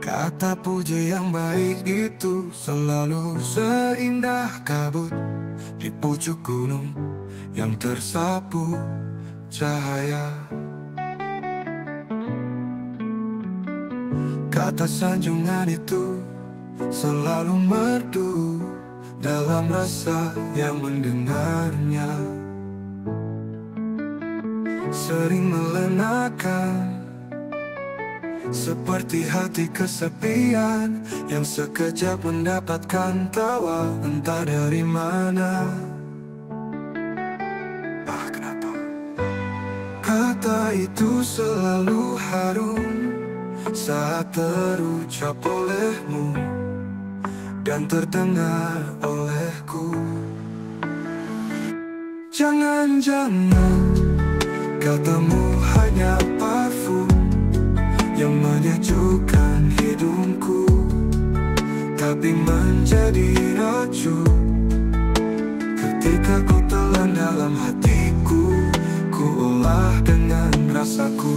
Kata puji yang baik itu selalu seindah kabut di pucuk gunung yang tersapu cahaya. Kata sanjungan itu selalu merdu dalam rasa yang mendengarnya, sering melenakan, seperti hati kesepian yang sekejap mendapatkan tawa entah dari mana. Kenapa? Kata itu selalu harum saat terucap olehmu dan terdengar olehku. Jangan-jangan katamu hanya parfum yang menyejukkan hidungku, tapi menjadi racun ketika kau telan dalam hatiku. Ku olah dengan rasaku.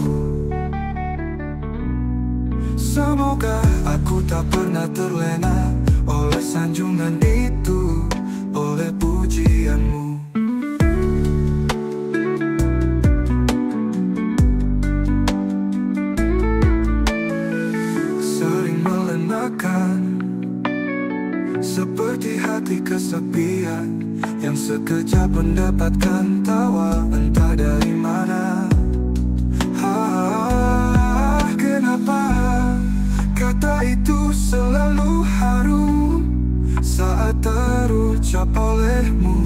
Semoga aku tak pernah terlena oleh sanjungan itu, oleh pujianmu. Sering melenakan, seperti hati kesepian yang sekejap mendapatkan tawa entah dari mana. Kenapa kata itu selalu harum saat terucap olehmu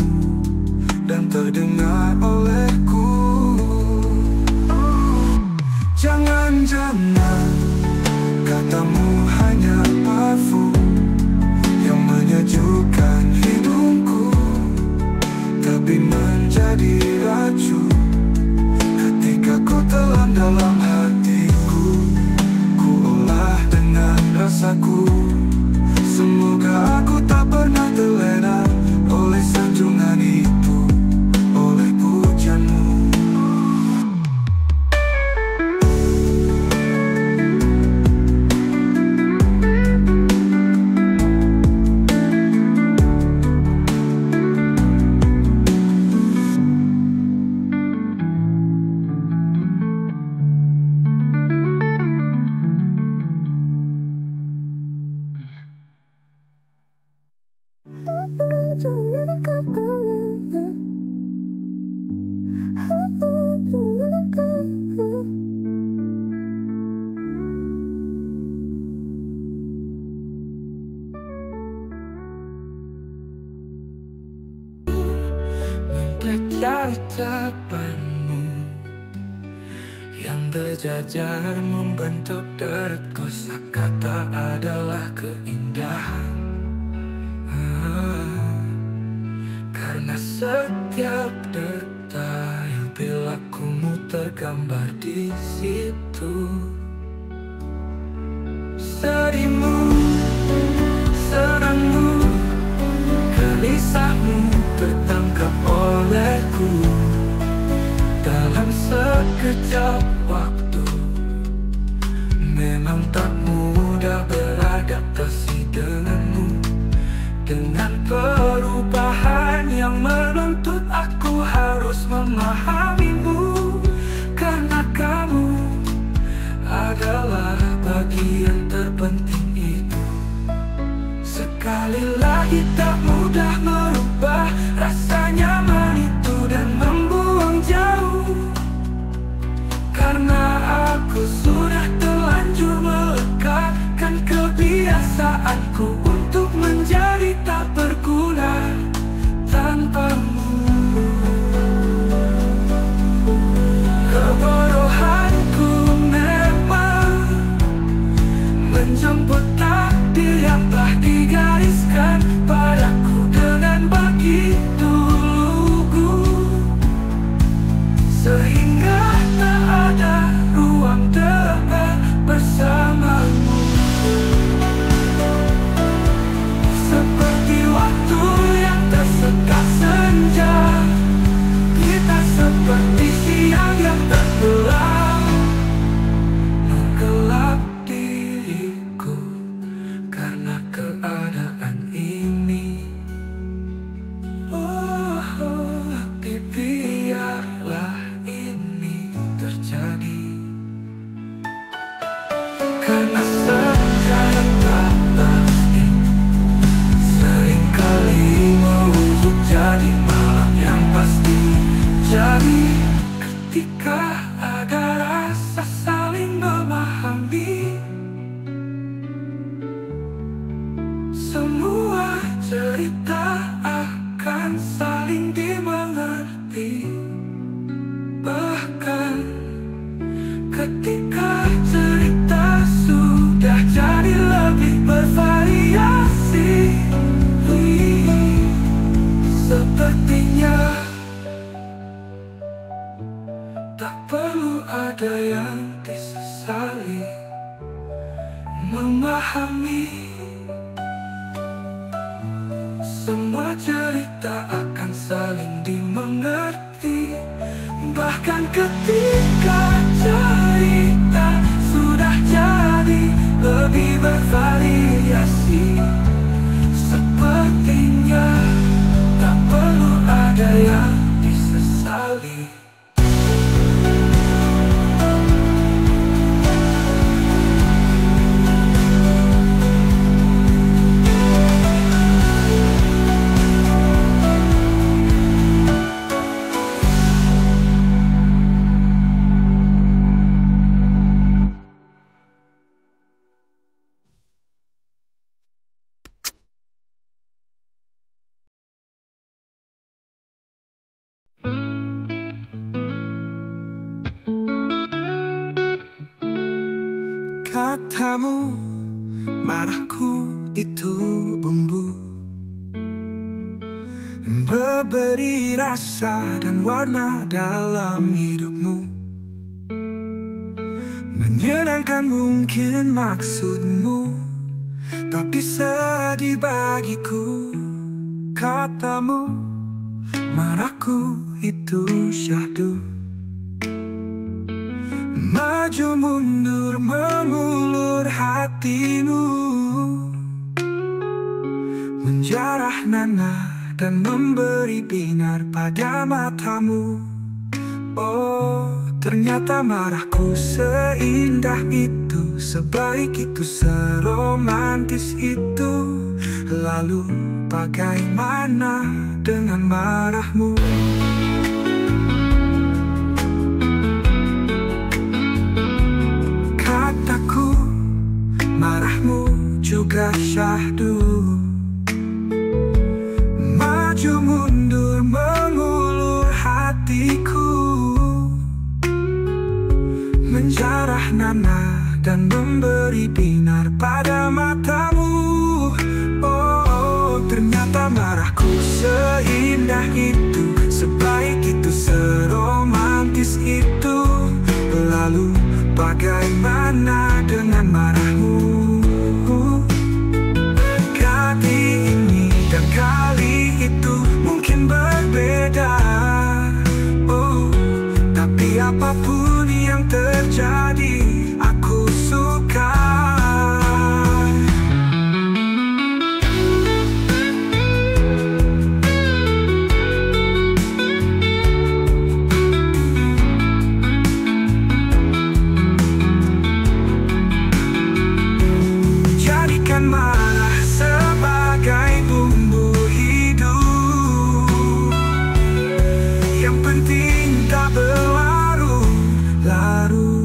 dan terdengar olehku. Jangan-jangan katamu hanya parfum yang menyejukkan hidungku, tapi menjadi racun ketika kau telan dalam hatiku. Ku olah dengan rasaku. Semoga aku tak pernah terlena oleh sanjungan itu, oleh pujianmu. Dari depanmu yang berjajar membentuk deret kosakata adalah keindahan. Karena setiap detail perilakumu tergambar di situ. Sedihmu, senangmu, gelisahmu tertangkap olehku dalam sekejap waktu. Memang tak mudah beradaptasi denganmu, dengan perubahan yang menuntut aku harus memahamimu. Karena kamu adalah bagian terpenting itu. Sekali lagi tak mudah merubah rasa nyaman itu dan membuang jauh. Karena aku sudah terlanjur melekatkan kebiasaanku untuk menjadi tak berguna tanpamu. Kebodohanku memang menjemput takdir yang telah digariskan padaku dengan begitu lugu, sehingga tak ada ruang dekat bersamamu. Seperti waktu yang tersekat senja, kita seperti siang yang tenggelam menggelap diriku. jadi malam yang pasti. Jadi ketika ada rasa saling memahami, semua cerita akan saling dimengerti. Bahkan ketika cerita sudah jadi lebih bervariasi, sepertinya tak perlu ada yang disesali. Memahami semua cerita akan saling dimengerti. Bahkan ketika cerita sudah jadi lebih bervariasi, sepertinya tak perlu ada yang disesali. Katamu, marahku itu bumbu, memberi rasa dan warna dalam hidupmu. Menyenangkan mungkin maksudmu, tapi sedih bagiku. Katamu, marahku itu syahdu, maju mundur mengulur hatimu, menjarah nanah dan memberi binar pada matamu. Oh, ternyata marahku seindah itu, sebaik itu, seromantis itu. Lalu bagaimana dengan marahmu? Marahmu juga syahdu, maju mundur mengulur hatiku, menjarah nanah dan memberi binar pada matamu. Oh, ternyata marahku seindah itu, sebaik itu, seromantis itu. Lalu bagaimana dengan marahmu? Kali ini dan kali itu mungkin berbeda. Oh, tapi apapun yang terjadi, aku suka. Marah sebagai bumbu hidup, yang penting tak berlarut-larut.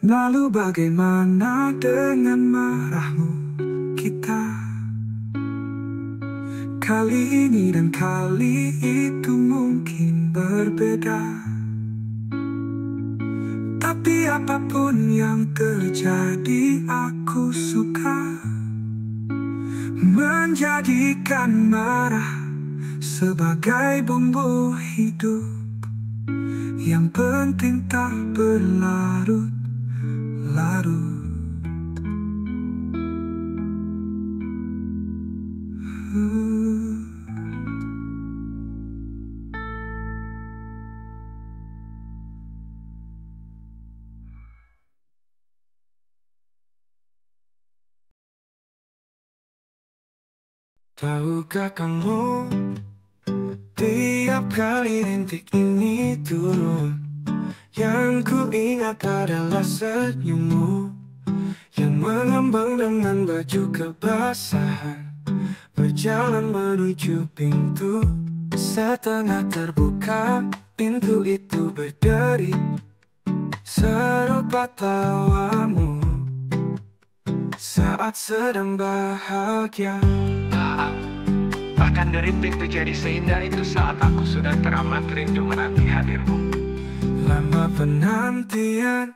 Lalu bagaimana dengan marahmu kita? Kali ini dan kali itu mungkin berbeda. Tapi apapun yang terjadi, aku suka menjadikan marah sebagai bumbu hidup, yang penting tak berlarut-larut. Tahukah kamu, tiap kali rintik ini turun, yang ku ingat adalah senyummu yang mengembang dengan baju kebasahan, berjalan menuju pintu. Setengah terbuka, pintu itu berdiri, serupa tawamu saat sedang bahagia. Bahkan derintik terjadi seindah itu saat aku sudah teramat rindu menanti hadirmu. Lama penantian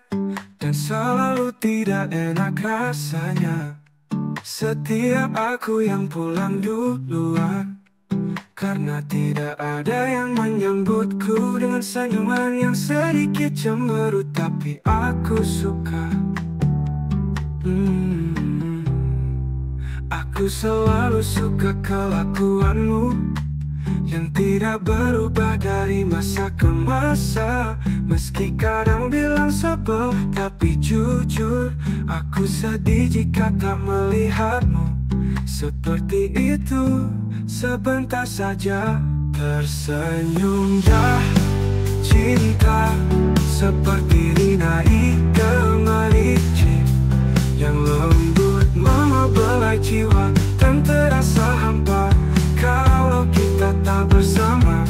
dan selalu tidak enak rasanya. Setiap aku yang pulang duluan, karena tidak ada yang menyambutku dengan senyuman yang sedikit cemberut. Tapi aku suka. Aku selalu suka kelakuanmu yang tidak berubah dari masa ke masa. Meski kadang bilang sebel, tapi jujur aku sedih jika tak melihatmu seperti itu. Sebentar saja tersenyum dah cinta, seperti rinai gemericik yang lembut membelai jiwa dan terasa hampa kalau kita tak bersama.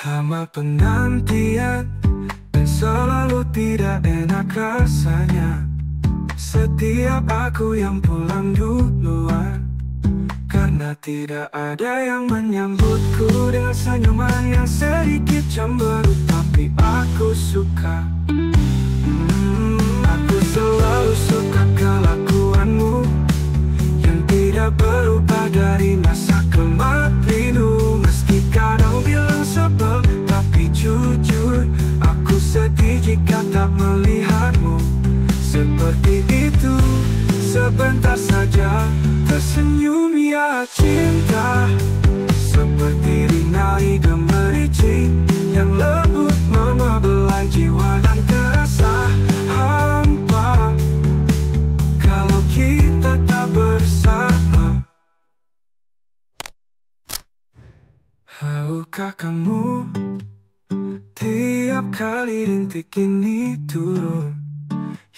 Lama penantian dan selalu tidak enak rasanya. Setiap aku yang pulang duluan, karena tidak ada yang menyambutku dengan senyuman yang sedikit cemberut. Tapi aku suka. Aku selalu suka kelakuanmu yang tidak berubah dari masa ke rindu. Meski kadang bilang sebel, tapi jujur aku sedih jika tak melihatmu seperti itu. Sebentar saja tersenyum ya cinta, seperti rinai gemericik yang lembut membelai jiwa dan terasa hampa kalau kita tak bersama. Tahukah kamu, tiap kali rintik ini turun,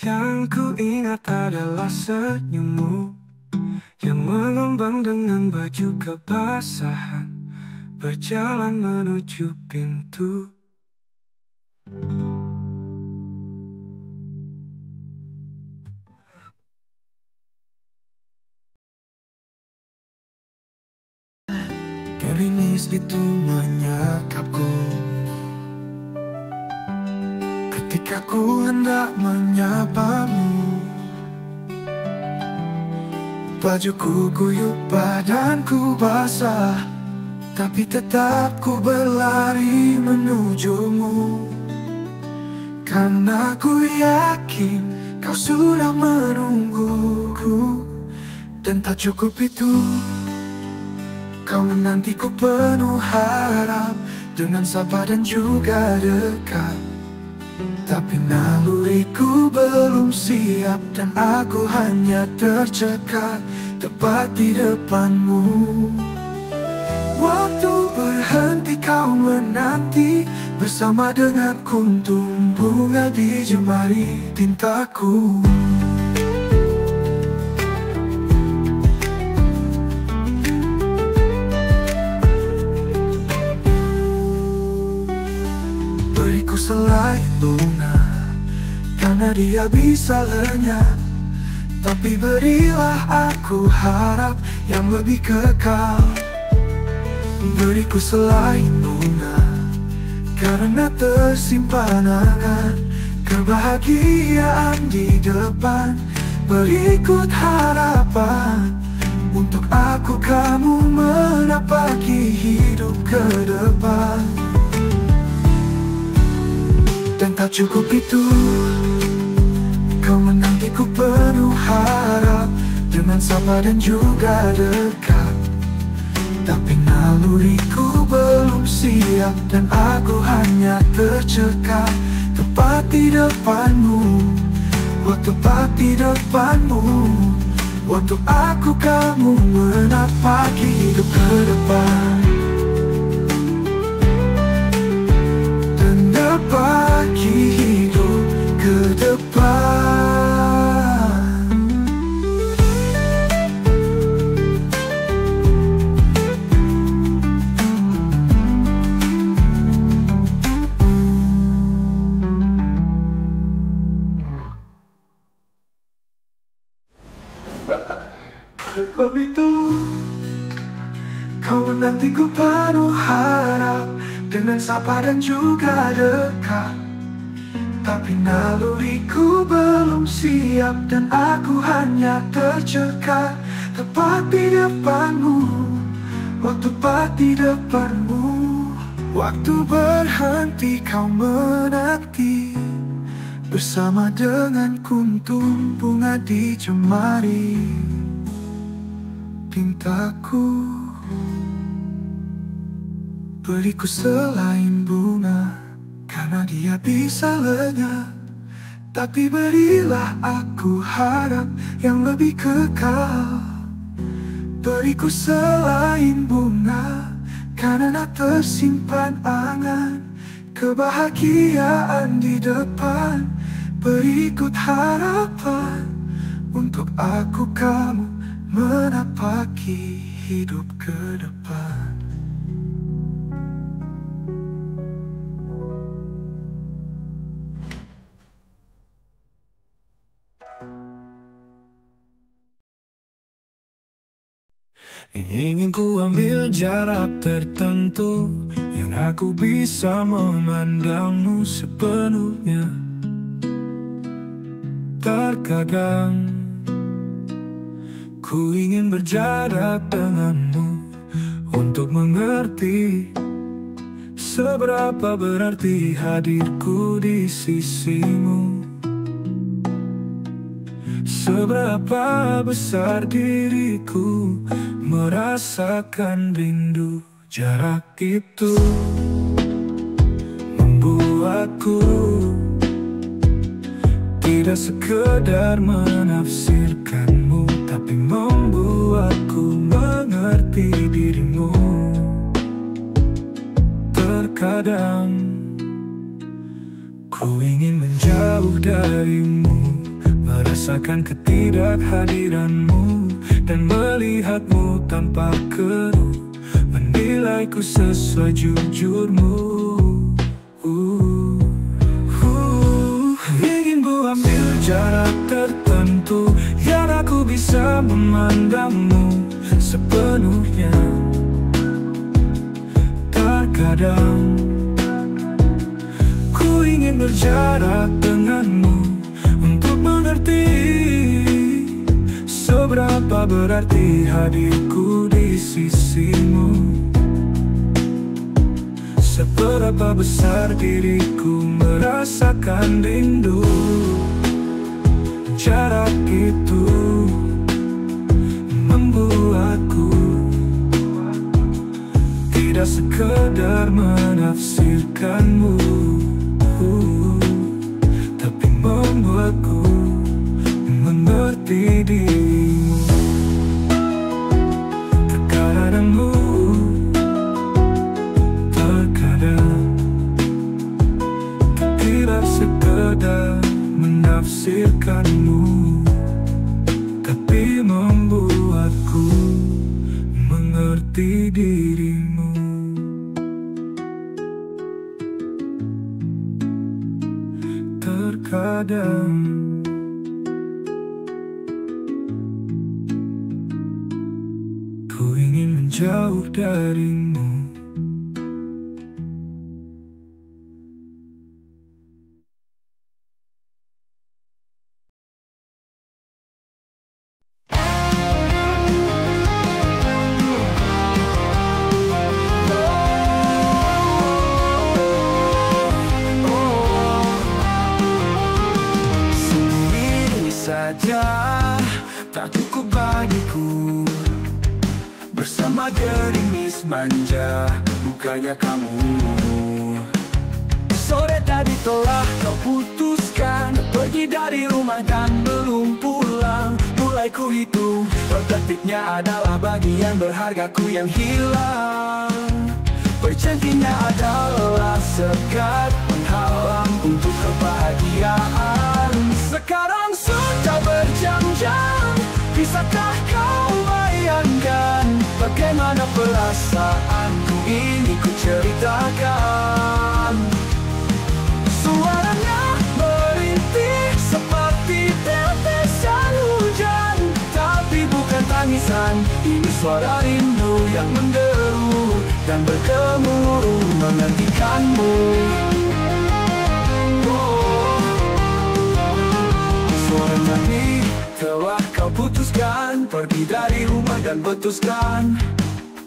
yang ku ingat adalah senyummu yang mengembang dengan baju kebasahan, berjalan menuju pintu. Gerimis itu menyekapku ketika ku hendak menyapamu. Bajuku guyup, badanku basah, tapi tetap ku berlari menujumu. Karena ku yakin kau sudah menungguku, dan tak cukup itu, kau menantiku penuh harap dengan sapa dan juga dekat. Tapi naluriku belum siap dan aku hanya tercekat tepat di depanmu. Waktu berhenti kau menanti bersama dengan kuntum bunga di jemari tintaku. Beriku selai bunga karena dia bisa lenyap, tapi berilah aku harap yang lebih kekal. Beriku selai bunga karena tersimpan angan kebahagiaan di depan. Berikut harapan untuk aku kamu menapaki hidup ke depan. Dan tak cukup itu, kau menantiku penuh harap dengan sapa dan juga dekat. Tapi naluriku belum siap dan aku hanya tercekat. Tepat di depanmu, waktu tepat di depanmu. Waktu aku kamu menapaki hidup ke depan. Dan napaki hidup ke depan. Sebab itu kau menantiku penuh harap, dengan sapa dan juga dekat. Tapi naluriku belum siap dan aku hanya tercekat. Tepat di depanmu, waktu tepat di depanmu. Waktu berhenti kau menanti, bersama dengan kuntum bunga di jemari pintaku. Beriku selain bunga, karena dia bisa lenyap. Tapi berilah aku harap yang lebih kekal. Beriku selain bunga, karena tersimpan angan kebahagiaan di depan. Berikut harapan untuk aku kamu menapaki hidup ke depan. Ingin ku ambil jarak tertentu yang aku bisa memandangmu sepenuhnya. Terkadang ku ingin berjarak denganmu untuk mengerti seberapa berarti hadirku di sisimu. Seberapa besar diriku merasakan rindu. Jarak itu membuatku tidak sekedar menafsirkanmu, tapi membuatku mengerti dirimu. Terkadang ku ingin menjauh darimu, merasakan ketidakhadiranmu dan melihatmu tanpa keruh, menilaiku sesuai jujurmu. Ingin ku ambil jarak tertentu yang aku bisa memandangmu sepenuhnya. Terkadang ku ingin berjarak denganmu untuk mengerti seberapa berarti hadirku di sisimu. Seberapa besar diriku merasakan rindu. Jarak itu membuatku tidak sekedar menafsirkanmu, tapi membuatku mengerti dirimu. Terkadangmu, terkadang tidak sekedar menafsirkanmu, tapi membuatku mengerti dirimu. Terkadang ku ingin menjauh darimu. Sendiri saja tak cukup baik manja, bukannya kamu. Sore tadi telah kau putuskan pergi dari rumah dan belum pulang. Mulai ku hitung, per detiknya adalah bagian berhargaku yang hilang. Perjanjiannya adalah sekat penghalang untuk kebahagiaan. Sekarang sudah berjam-jam, bisakah kau bayangkan bagaimana perasaanku ini ku ceritakan. Suaranya merintih seperti tetesan hujan, tapi bukan tangisan. Ini suara rindu yang menderu dan bergemuruh menantikanmu. Suaranya ini telah kau putuskan pergi dari rumah dan putuskan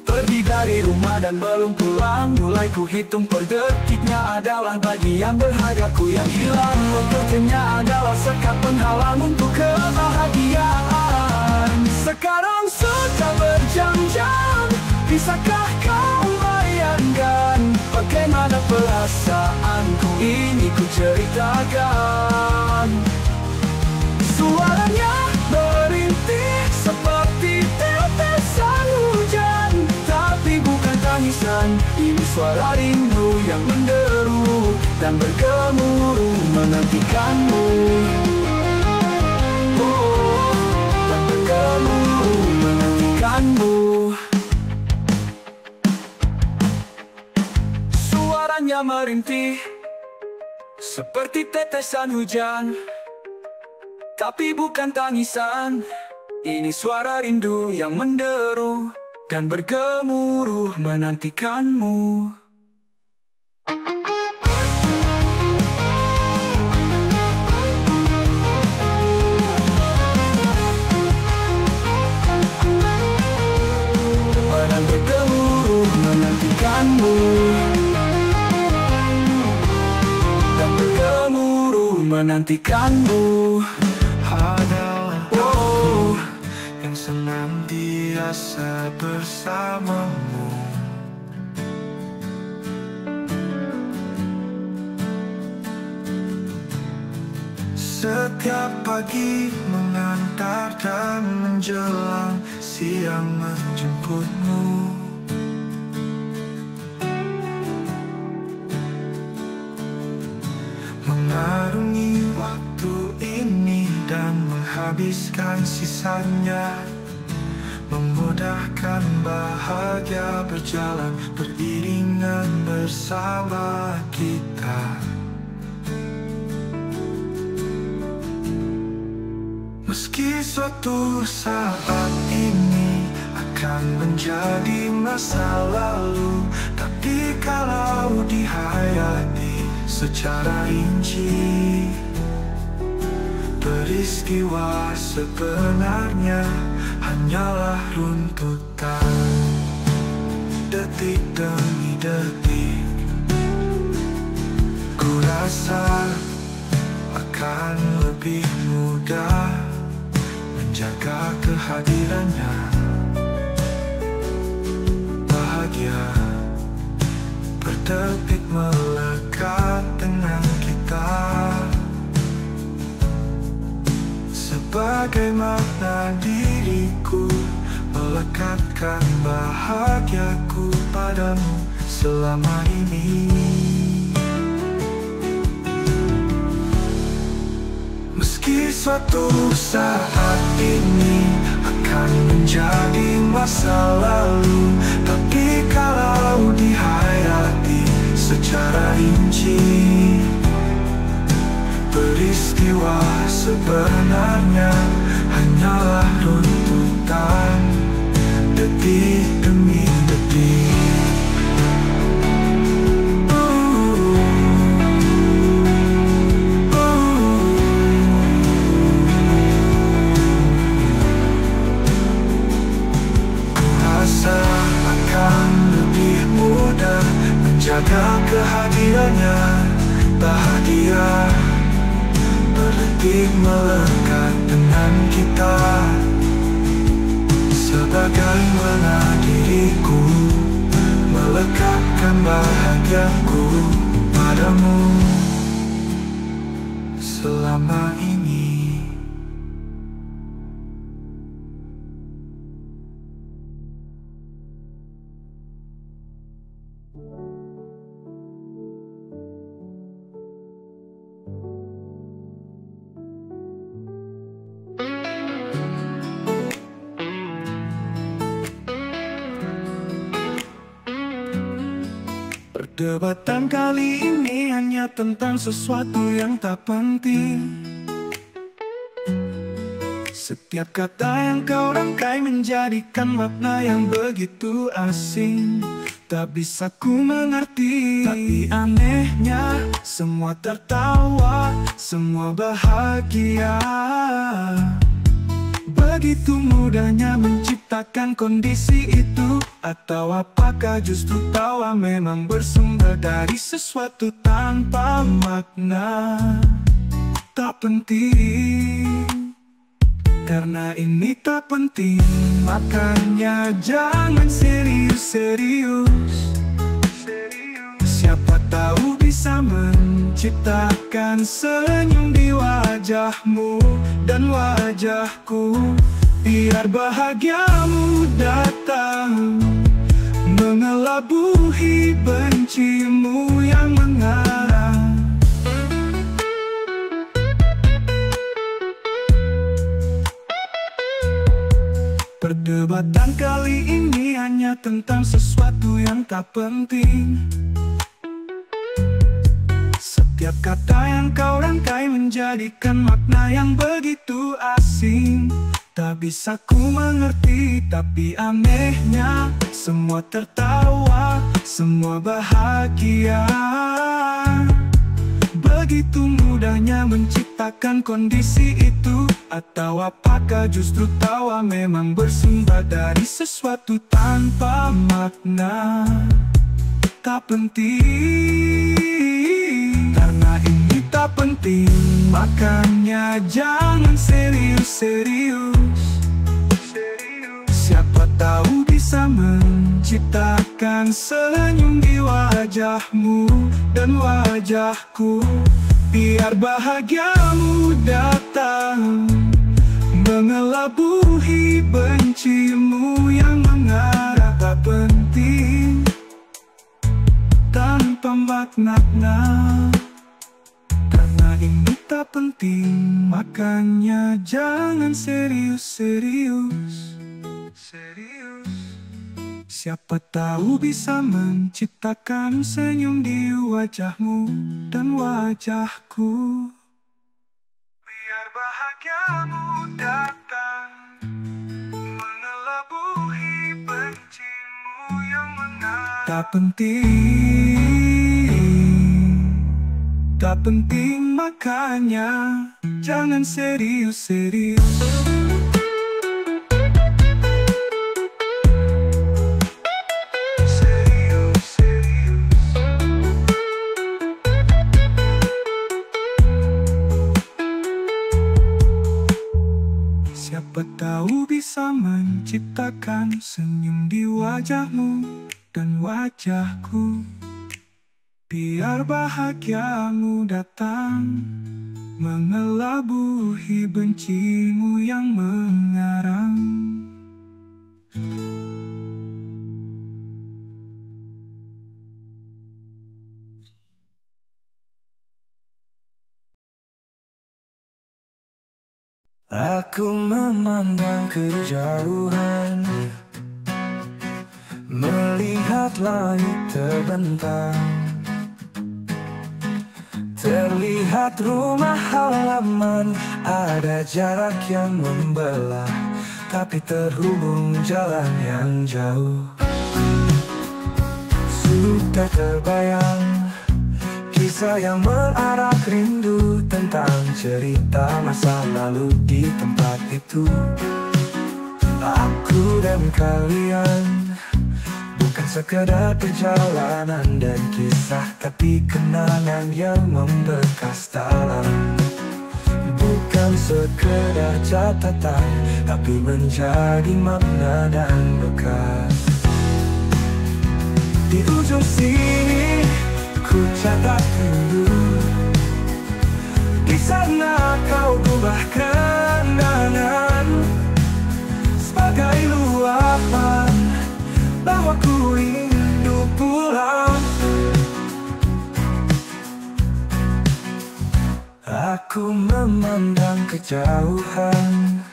pergi dari rumah dan belum pulang. Mulai ku hitung per detiknya adalah bagian berhargaku yang hilang. Untuknya adalah sekat penghalang untuk kebahagiaan. Sekarang sudah berjam-jam, bisakah kau bayangkan bagaimana perasaanku ini ku ceritakan. Suaranya merintih seperti tetesan hujan, tapi bukan tangisan. Ini suara rindu yang menderu dan bergemuruh menantikanmu. Dan bergemuruh menantikanmu. Suaranya merintih seperti tetesan hujan, tapi bukan tangisan. Ini suara rindu yang menderu dan bergemuruh menantikanmu. Dan bergemuruh menantikanmu. Dan bergemuruh menantikanmu. Adalah aku yang senantiasa bersamamu. Setiap pagi mengantar dan menjelang siang menjemputmu. Mengarungi waktu ini dan menghabiskan sisanya, memudahkan bahagia berjalan beriringan bersama kita. Meski suatu saat ini akan menjadi masa lalu, tapi kalau dihayati secara rinci, peristiwa sebenarnya hanyalah runtutan detik demi detik. Ku rasa akan lebih mudah menjaga kehadirannya. Bahagia berdetik melekat dengan kita, sebagai makna diriku melekatkan bahagiaku padamu selama ini. Meski suatu saat ini akan menjadi masa lalu, tapi kalau dihayati secara rinci, peristiwa sebenarnya hanyalah runtutan detik demi detik. Jaga kehadirannya, bahagia berdetik melekat dengan kita, sebagaimana diriku melekatkan bahagiaku padamu selama ini. Perdebatan kali ini hanya tentang sesuatu yang tak penting. Setiap kata yang kau rangkai menjadikan makna yang begitu asing. Tak bisa ku mengerti, tapi anehnya semua tertawa, semua bahagia. Begitu mudahnya menciptakan kondisi itu. Atau apakah justru tawa memang bersumber dari sesuatu tanpa makna? Tak penting, karena ini tak penting. Makanya jangan serius-serius. Siapa tahu bisa menciptakan senyum di wajahmu dan wajahku. Biar bahagiamu datang mengelabuhi bencimu yang mengarang. Perdebatan kali ini hanya tentang sesuatu yang tak penting. Setiap kata yang kau rangkai menjadikan makna yang begitu asing. Tak bisa ku mengerti, tapi anehnya semua tertawa, semua bahagia. Begitu mudahnya menciptakan kondisi itu. Atau apakah justru tawa memang bersumber dari sesuatu tanpa makna? Tak penting, karena ini tak penting. Makanya jangan serius-serius. Siapa tahu bisa menciptakan senyum di wajahmu dan wajahku. Biar bahagiamu datang mengelabuhi bencimu yang mengarah. Tak penting, tanpa makna. Karena ini tak penting, makanya jangan serius-serius. Siapa tahu bisa menciptakan senyum di wajahmu dan wajahku. Biar bahagiamu datang mengelabuhi bencimu yang mengarah. Tak penting, makanya jangan serius-serius. Siapa tahu bisa menciptakan senyum di wajahmu dan wajahku. Biar bahagiamu datang mengelabuhi bencimu yang mengarang. Aku memandang kejauhan, melihat langit terbentang. Terlihat rumah halaman, ada jarak yang membelah, tapi terhubung jalan yang jauh. Sudah terbayang kisah yang mengarah rindu tentang cerita masa lalu di tempat itu. Aku dan kalian bukan sekedar perjalanan dan kisah, tapi kenangan yang membekas dalam. Bukan sekedar catatan, tapi menjadi makna dan bekas. Di ujung sini ku catat rindu. Di sana kau ubah kenangan sebagai luapan bahwa ku rindu pulang. Aku memandang kejauhan,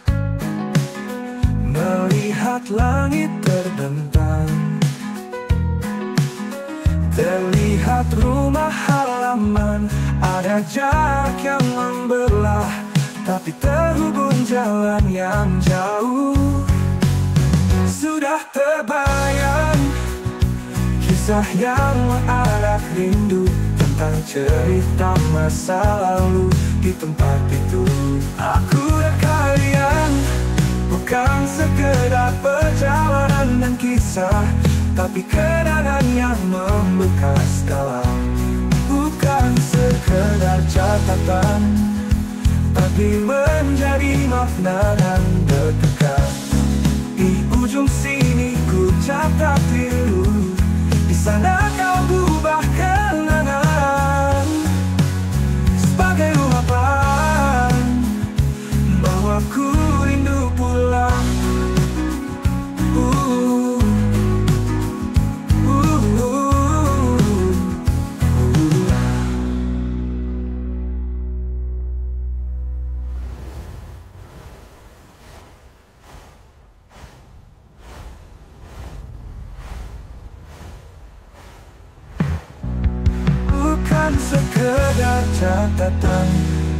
melihat langit terbentang, terlihat rumah halaman, ada jarak yang membelah, tapi terhubung jalan yang jauh. Sudah terbayang kisah yang mengarak rindu, tentang cerita masa lalu di tempat itu. Aku dan kalian bukan sekedar perjalanan dan kisah, tapi kenangan yang membekas dalam. Bukan sekedar catatan, tapi menjadi makna dan berdekat. Di ujung sini ku catat rindu. Di sana kau ubah kenangan sebagai luapan bahwa ku rindu pulang. Bukan sekedar catatan,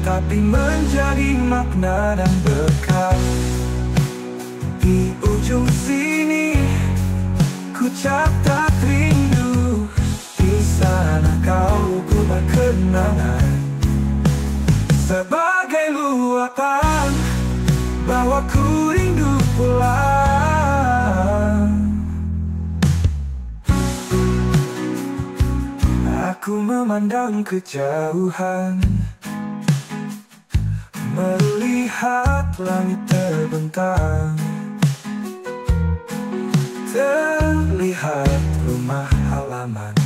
tapi menjadi makna dan berkat. Di ujung sini ku catat rindu. Di sana kau ubah kenangan sebagai luapan bahwa ku rindu pulang. Aku memandang kejauhan, melihat langit terbentang, terlihat rumah halaman,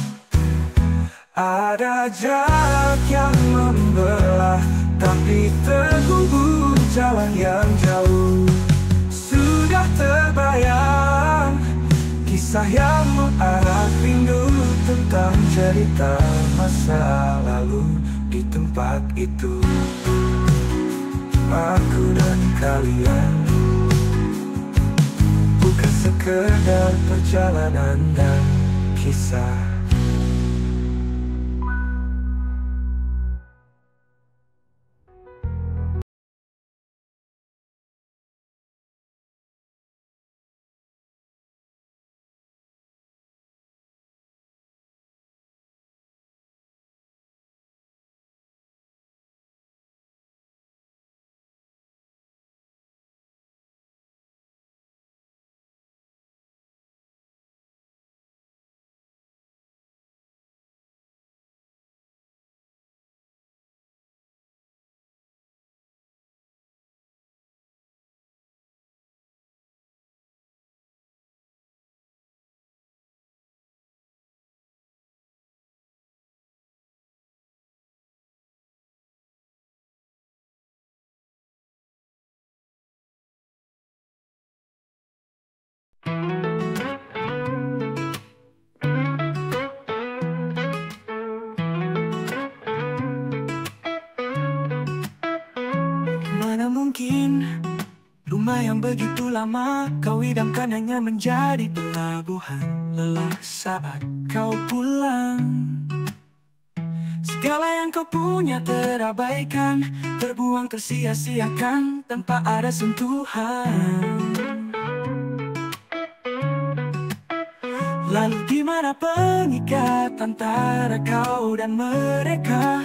ada jarak yang membelah, tapi terhubung jalan yang jauh. Sudah terbayang kisah yang mengarak rindu, tentang cerita masa lalu di tempat itu. Aku dan kalian bukan sekedar perjalanan dan kisah. Mana mungkin rumah yang begitu lama kau idamkan hanya menjadi pelabuhan lelah saat kau pulang. Segala yang kau punya terabaikan, terbuang tersia-siakan tanpa ada sentuhan. Lalu di mana pengikat antara kau dan mereka?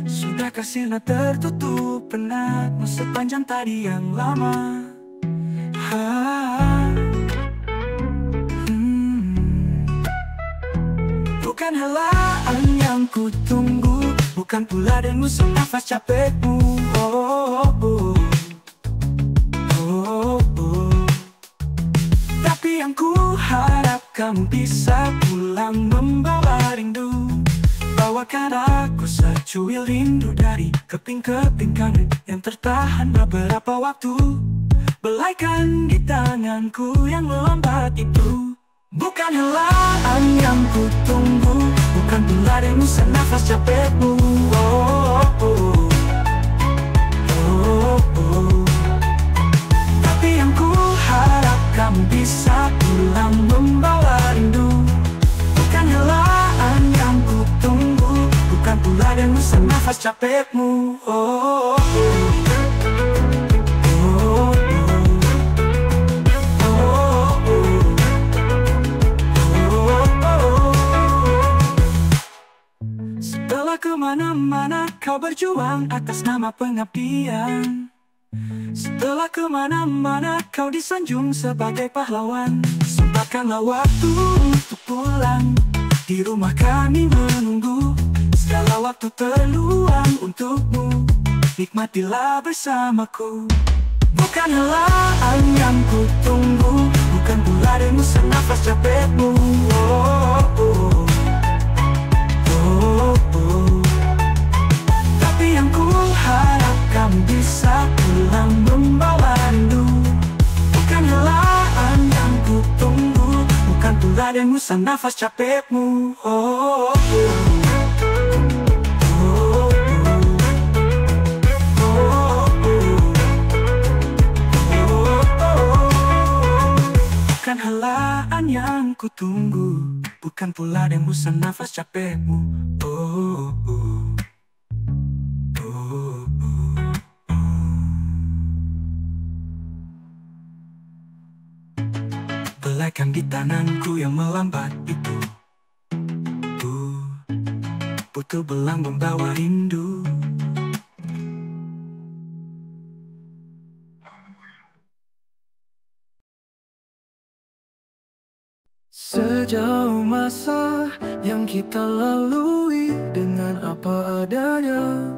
Sudahkah sirna tertutup penatmu sepanjang tadi yang lama? Bukan helaan yang ku tunggu, bukan pula dengus nafas capekmu. Tapi yang ku harapkan kamu bisa pulang membawa rindu. Bawakan aku secuil rindu dari keping-keping kangen yang tertahan beberapa waktu. Belaikan di tanganku yang melambat itu bukan helaan yang ku tunggu, bukan pula dengusan nafas capekmu. Oh, oh, oh. Oh, oh. Tapi yang ku harap kamu bisa pulang membawa rindu. Bukan helaan yang ku tunggu, bukan pula dengusan nafas capekmu. Oh, oh, oh. Kemana-mana kau berjuang atas nama pengabdian. Setelah kemana-mana kau disanjung sebagai pahlawan. Sempatkanlah waktu untuk pulang, di rumah kami menunggu. Segala waktu terluang untukmu, nikmatilah bersamaku. Bukan helaan yang ku tunggu, bukan pula dengusan nafas capekmu. Oh, oh, oh. Oh, oh. Tapi yang ku harap kamu bisa pulang membawa rindu. Bukan helaan yang ku tunggu, bukan pula dengusan nafas capekmu. Oh, oh, oh. Oh, oh. Oh, oh. Bukan helaan yang ku tunggu, bukan pula dengusan nafas capekmu. Oh, oh. Belaikan di tanganku yang melambat itu butuh belang membawa rindu. Sejauh masa yang kita lalui dengan apa adanya,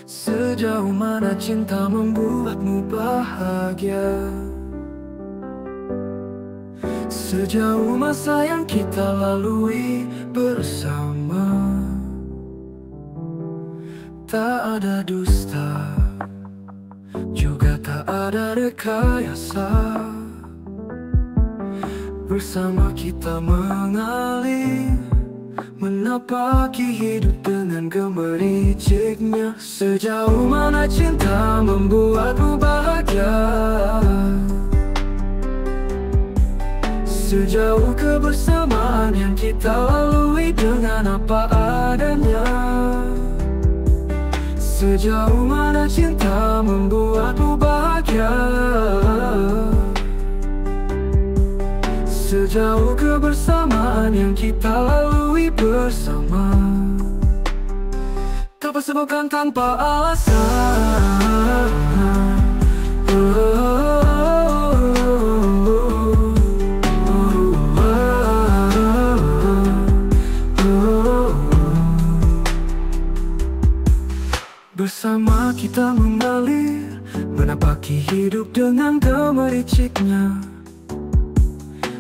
sejauh mana cinta membuatmu bahagia. Sejauh masa yang kita lalui bersama, tak ada dusta, juga tak ada rekayasa. Bersama kita mengalir, menapaki hidup dengan gemericiknya. Sejauh mana cinta membuatmu bahagia, sejauh kebersamaan yang kita lalui dengan apa adanya. Sejauh mana cinta membuatmu bahagia, sejauh kebersamaan yang kita lalui bersama, tanpa sebab dan tanpa alasan. Bersama kita mengalir, menapaki hidup dengan gemericiknya.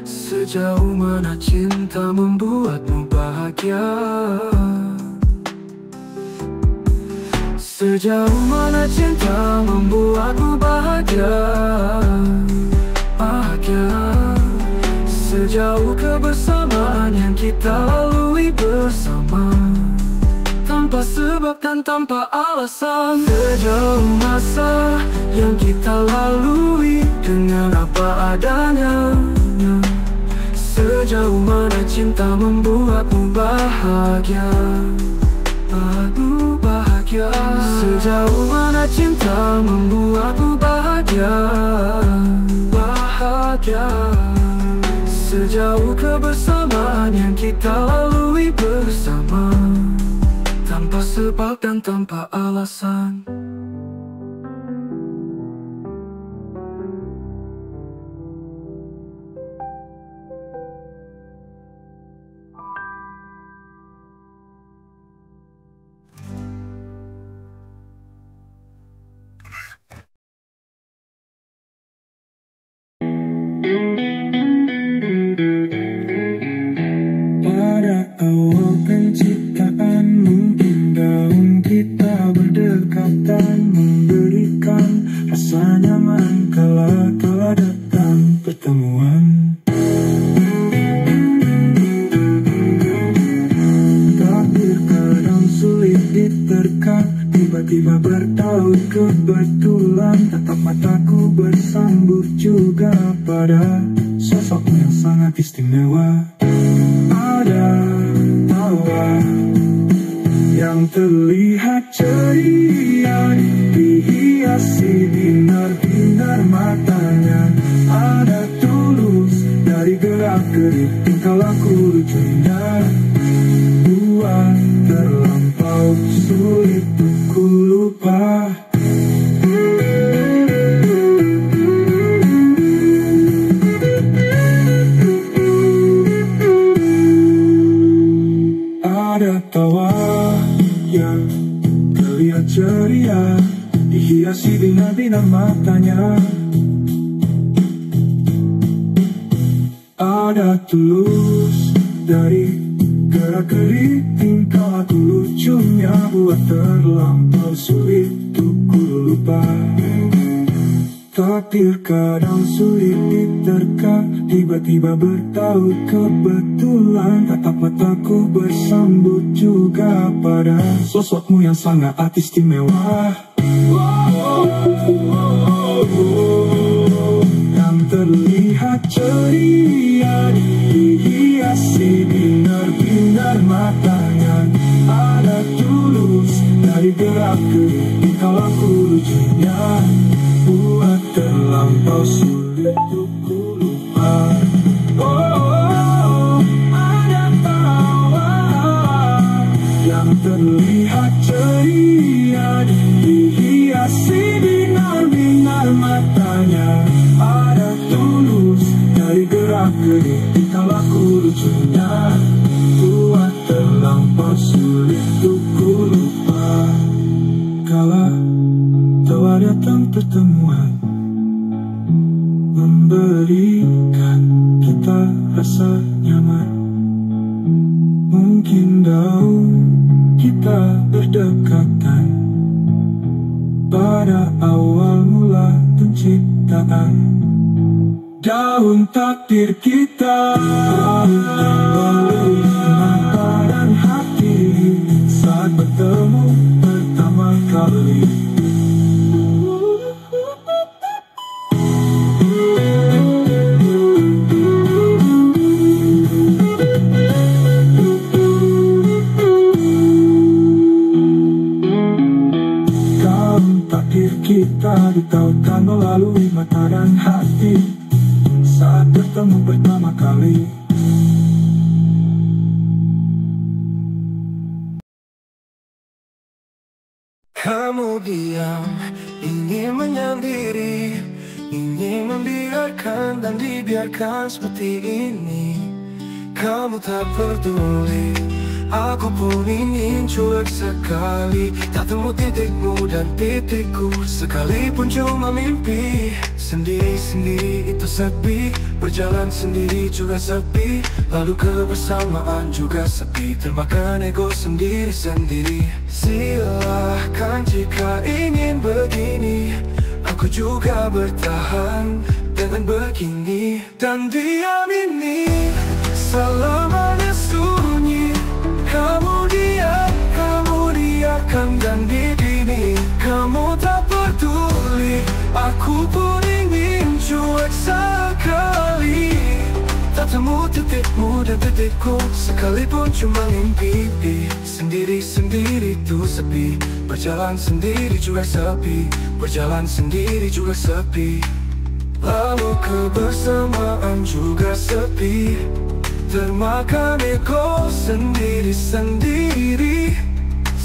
Sejauh mana cinta membuatmu bahagia, sejauh mana cinta membuatmu bahagia, bahagia. Sejauh kebersamaan yang kita lalui bersama, tanpa sebab dan tanpa alasan. Sejauh masa yang kita lalui dengan apa adanya, sejauh mana cinta membuatmu bahagia, membuatmu bahagia. Sejauh mana cinta membuatmu bahagia, bahagia. Sejauh kebersamaan yang kita lalui bersama, tanpa sebab dan tanpa alasan. Tiba-tiba bertahu kebetulan, tatap mataku bersambut juga pada sosokmu yang sangat istimewa. Ada tawa yang terlihat ceria, dihiasi binar-binar matanya. Ada tulus dari gerak-gerik tingkah laku lucunya, buat terlampau sulit untuk ku lupa. Ada tawa yang terlihat ceria, dihiasi binar-binar matanya. Ada tulus dari gerak-gerik tingkah laku lucunya, buat terlampau sulit untuk ku lupa. Takdir kadang sulit diterka, tiba-tiba bertahu kebetulan, tatap mataku bersambut juga pada sosokmu yang sangat istimewa. Yang terlihat ceria, dihiasi binar-binar matanya. Ada tulus dari gerak-gerik tingkah laku lucunya, buat terlampau sulit untuk ku lupa. Ada tawa yang terlihat ceria, dihiasi binar-binar matanya. Ada tulus dari gerak-gerik tingkah laku lucunya, buat terlampau sulit untuk ku lupa. Kala tawa datang pertemuan, memberikan kita rasa nyaman. Mungkin daun kita berdekatan pada awal mula penciptaan. Daun takdir kita memberi mata dan hati saat bertemu pertama kali. Takdir kita ditautkan melalui mata dan hati saat bertemu pertama kali. Kamu diam, ingin menyendiri, ingin membiarkan dan dibiarkan seperti ini. Kamu tak peduli, aku pun ingin cuek sekali. Tak temu titikmu dan titikku, sekalipun cuma mimpi. Sendiri-sendiri itu sepi, berjalan sendiri juga sepi. Lalu kebersamaan juga sepi, termakan ego sendiri-sendiri. Silahkan jika ingin begini, aku juga bertahan dengan begini. Dan diam ini selamanya sunyi. Kamu diamkan dan begini. Kamu tak peduli, aku pun ingin cuek sekali. Tak temu titikmu dan titikku, sekalipun cuma mimpi. Sendiri-sendiri itu sepi, berjalan sendiri juga sepi, berjalan sendiri juga sepi. Lalu kebersamaan juga sepi, termakan ego sendiri-sendiri.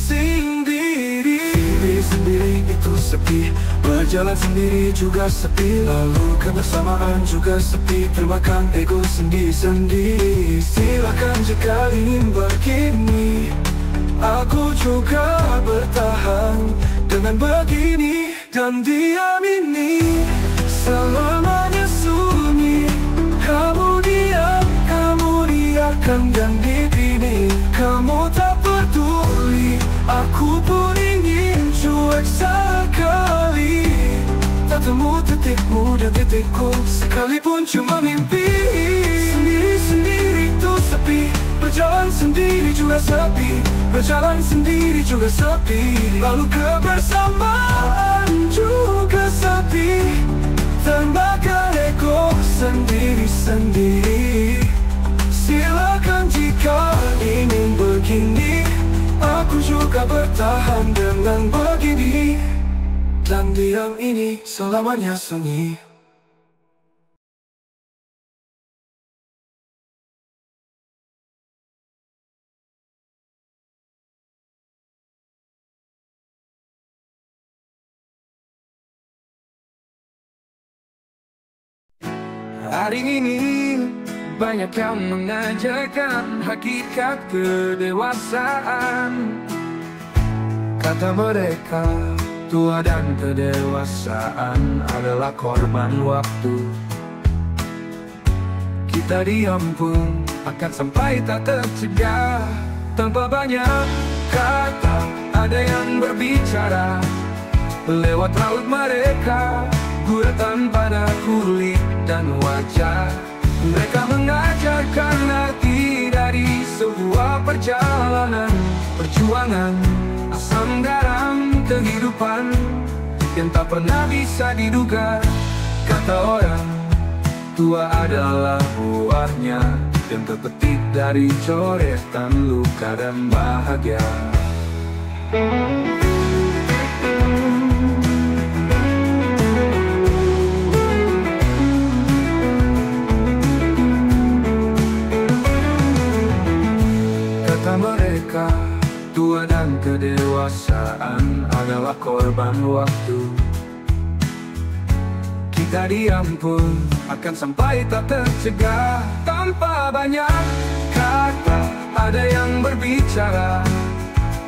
Sendiri-sendiri itu sepi, berjalan sendiri juga sepi. Lalu kebersamaan juga sepi, termakan ego sendiri-sendiri. Silakan jika ingin begini, aku juga bertahan dengan begini. Dan diam ini selamanya sunyi. Kamu diamkan dan begini. Kamu tak peduli, aku pun ingin cuek sekali. Tak temu titikmu dan titikku, sekalipun cuma mimpi. Sendiri-sendiri itu sepi, Berjalan sendiri juga sepi, berjalan sendiri juga sepi, lalu kebersamaan juga sepi. Terbakar ego sendiri-sendiri. Silakan jika ingin begini, aku juga bertahan dengan begini. Dan diam ini selamanya sunyi. Hari ini banyak yang mengajarkan hakikat kedewasaan. Kata mereka, tua dan kedewasaan adalah korban waktu. Kita diam pun akan sampai tak tercegah. Tanpa banyak kata, ada yang berbicara lewat raut mereka, guratan pada kulit dan wajah. Mereka mengajarkan arti dari sebuah perjalanan, perjuangan, asam garam kehidupan yang tak pernah bisa diduga. Kata orang, tua adalah buahnya yang terpetik dari coretan luka dan bahagia. Mereka, tua dan kedewasaan adalah korban waktu. Kita diam pun akan sampai tak tercegah. Tanpa banyak kata, ada yang berbicara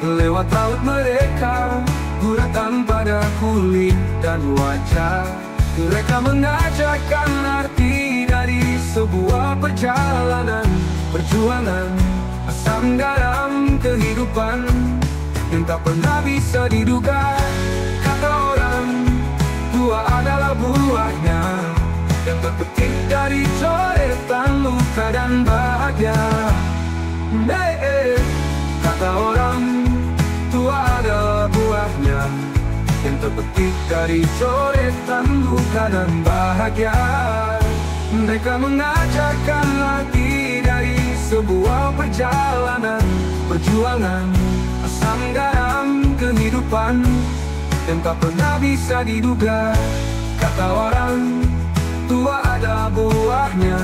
lewat raut mereka, guratan pada kulit dan wajah. Mereka mengajarkan arti dari sebuah perjalanan, perjuangan, asam garam kehidupan yang tak pernah bisa diduga. Kata orang, tua adalah buahnya yang terpetik dari coretan luka dan bahagia. Kata orang, tua adalah buahnya yang terpetik dari coretan luka dan bahagia. Mereka mengajarkan arti dari sebuah perjalanan, perjuangan, asam garam kehidupan yang tak pernah bisa diduga. Kata orang, tua ada buahnya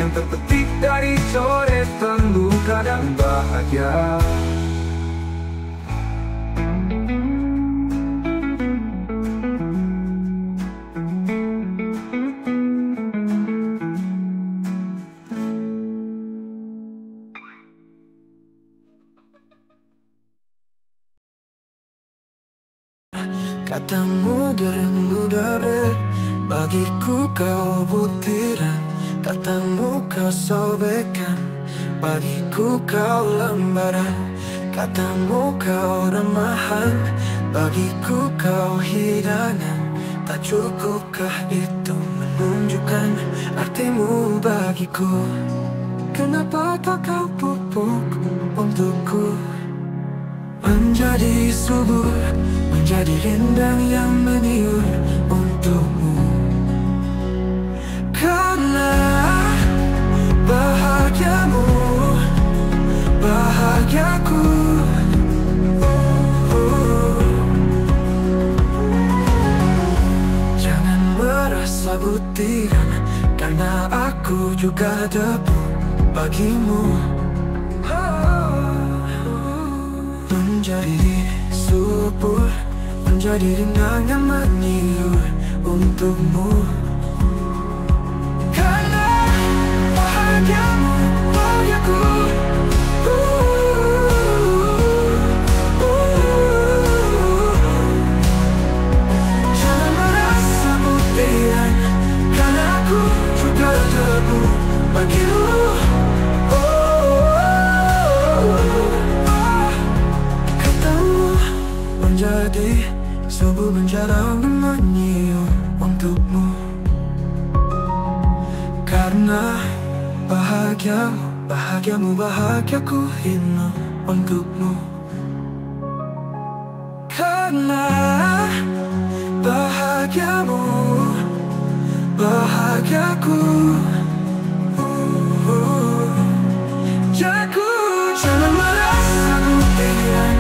yang terpetik dari coretan luka dan bahagia. Katamu muda bagiku kau butiran. Katamu kau sobekan, bagiku kau lembaran. Katamu kau remahan, bagiku kau hidangan. Tak cukupkah itu menunjukkan artimu bagiku? Kenapa tak kau pupuk untukku? Menjadi subur, menjadi rindang yang meniur untukmu. Karena bahagiamu, bahagiaku. Jangan merasa butiran, karena aku juga debu bagimu. Menjadi subur, menjadi rindang yang meniur untukmu. Karena bahagiamu, bahagiaku. Jangan merasa butiran, karena aku juga debu bagimu. Menjadi subuh menjarah meniur untukmu. Karena bahagiamu, Bahagiamu bahagiaku hidup untukmu. Karena bahagiamu bahagiaku. Jangan merasa butiran,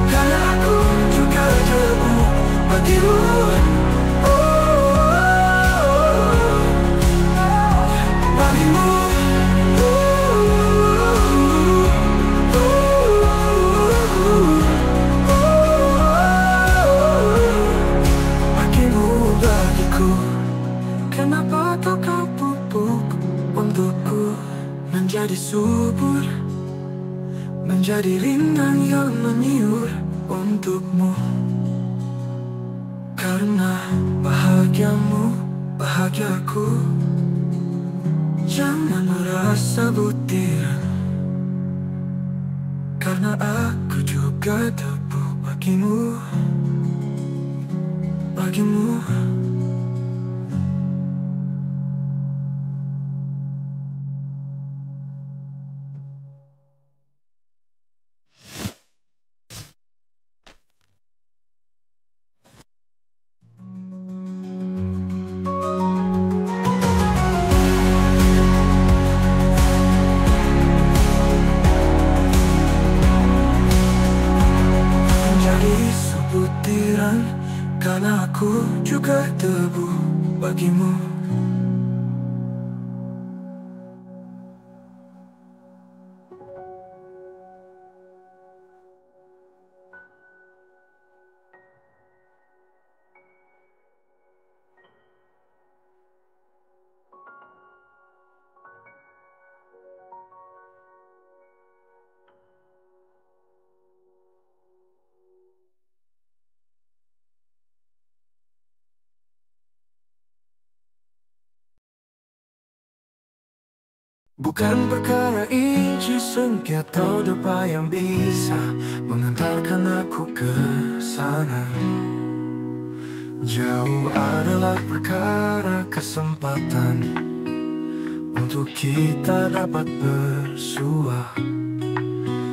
karena aku juga debu bagimu. Bagimu. Bagimu, bagiku. Kenapa kau pupuk untukku, menjadi subur, menjadi rindang yang menyiur untukmu. Karena bahagiamu bahagiaku. Jangan merasa butiran, karena aku juga debu bagimu. Bagimu. Butiran, karena aku juga debu bagimu. Bukan perkara inci sengketa atau depa yang bisa mengantarkan aku ke sana. Jauh adalah perkara kesempatan untuk kita dapat bersua.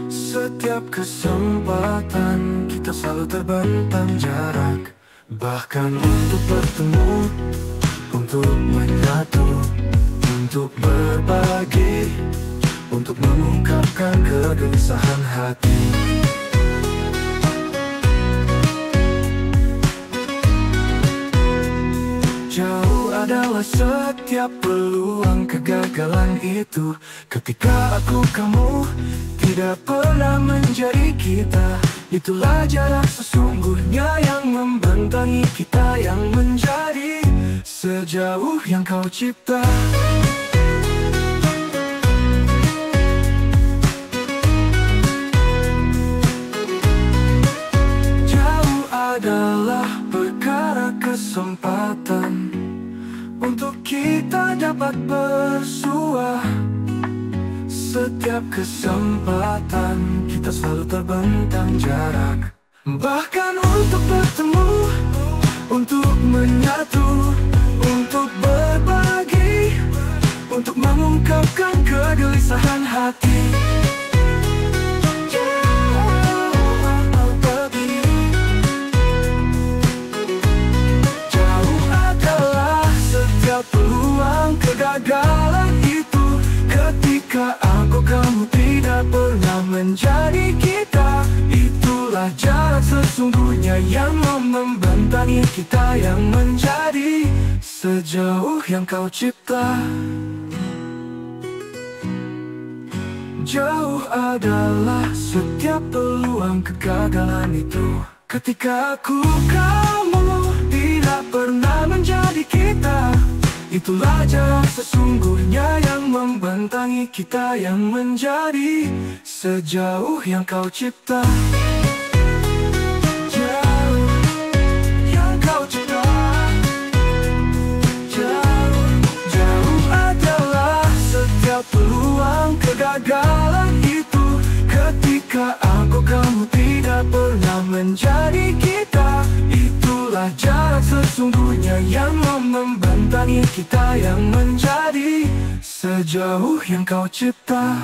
Setiap kesempatan kita selalu terbentang jarak, bahkan untuk bertemu, untuk menyatu, untuk berbagi, untuk mengungkapkan kegelisahan hati. Jauh adalah setiap peluang kegagalan itu, ketika aku kamu tidak pernah menjadi kita. Itulah jarak sesungguhnya yang membentangi kita, yang menjadi sejauh yang kau cipta. Jauh adalah perkara kesempatan untuk kita dapat bersua. Setiap kesempatan kita selalu terbentang jarak, bahkan untuk bertemu, untuk menyatu, untuk berbagi, untuk mengungkapkan kegelisahan hati. Jauh adalah setiap peluang kegagalan itu, ketika aku kamu tidak pernah menjadi kita. Itulah jarak sesungguhnya yang membentangi kita, yang menjadi sejauh yang kau cipta. Jauh adalah setiap peluang kegagalan itu, ketika aku kamu tidak pernah menjadi kita. Itulah jarak sesungguhnya yang membentangi kita, yang menjadi sejauh yang kau cipta. Jauh yang kau cipta. Jauh adalah setiap peluang kegagalan itu, ketika aku kamu tidak pernah menjadi kita. Itulah jarak sesungguhnya yang membentangi kita, yang menjadi Sejauh yang kau cipta